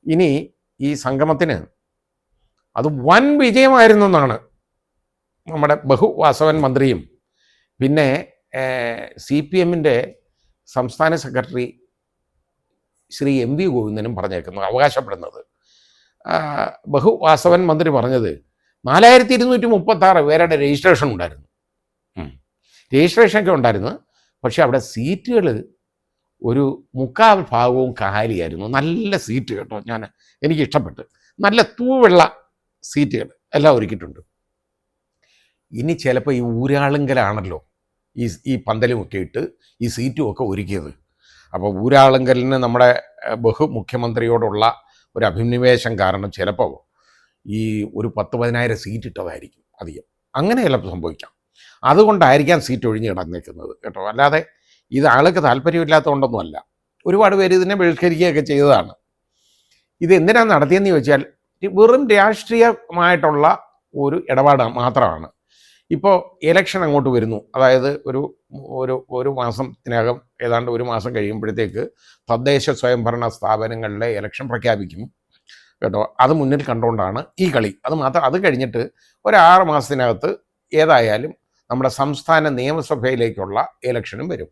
ഇനി ഈ സംഗമത്തിന് അത് വൻ വിജയമായിരുന്നു എന്നാണ് നമ്മുടെ ബഹുവാസവൻ മന്ത്രിയും പിന്നെ CPM-ൻ്റെ സംസ്ഥാന സെക്രട്ടറി ശ്രീ MV ഗോവിന്ദനും പറഞ്ഞേക്കുന്നത്, അവകാശപ്പെടുന്നത്. ബഹുവാസവൻ മന്ത്രി പറഞ്ഞത് 4236 പേരുടെ രജിസ്ട്രേഷൻ ഉണ്ടായിരുന്നു. രജിസ്ട്രേഷനൊക്കെ ഉണ്ടായിരുന്നു. പക്ഷെ അവിടെ സീറ്റുകൾ ഒരു 3/4 ഭാഗവും കാലിയായിരുന്നു. നല്ല സീറ്റ് കേട്ടോ, എനിക്ക് ഇഷ്ടപ്പെട്ട്. നല്ല തൂവെള്ള സീറ്റുകൾ എല്ലാം ഒരുക്കിയിട്ടുണ്ട്. ഇനി ചിലപ്പോൾ ഈ ഊരാളുങ്കലാണല്ലോ ഈ പന്തലുമൊക്കെ ഇട്ട് ഈ സീറ്റും ഒക്കെ ഒരുക്കിയത്. അപ്പോൾ ഊരാളുങ്കലിന് നമ്മുടെ ബഹുമുഖ്യമന്ത്രിയോടുള്ള ഒരു അഭിനിവേശം കാരണം ചിലപ്പോൾ ഈ ഒരു 10,000-10,000 സീറ്റ് ഇട്ടതായിരിക്കും അധികം. അങ്ങനെ ചിലപ്പോൾ സംഭവിക്കാം. അതുകൊണ്ടായിരിക്കാം സീറ്റ് ഒഴിഞ്ഞ് കിടന്നേക്കുന്നത് കേട്ടോ. അല്ലാതെ ഇത് ആൾക്ക് താല്പര്യമില്ലാത്തതുകൊണ്ടൊന്നുമല്ല. ഒരുപാട് പേര് ഇതിനെ ബഹിഷ്കരിക്കുകയൊക്കെ ചെയ്തതാണ്. ഇത് എന്തിനാണ് നടത്തിയെന്ന് ചോദിച്ചാൽ വെറും രാഷ്ട്രീയമായിട്ടുള്ള ഒരു ഇടപാട് മാത്രമാണ്. ഇപ്പോൾ ഇലക്ഷൻ അങ്ങോട്ട് വരുന്നു, അതായത് ഒരു മാസത്തിനകം, ഏതാണ്ട് ഒരു മാസം കഴിയുമ്പോഴത്തേക്ക് തദ്ദേശ സ്വയംഭരണ സ്ഥാപനങ്ങളിലെ ഇലക്ഷൻ പ്രഖ്യാപിക്കും കേട്ടോ. അത് മുന്നിൽ കണ്ടുകൊണ്ടാണ് ഈ കളി. അത് കഴിഞ്ഞിട്ട് ഒരു 6 മാസത്തിനകത്ത് ഏതായാലും നമ്മുടെ സംസ്ഥാന നിയമസഭയിലേക്കുള്ള ഇലക്ഷനും വരും.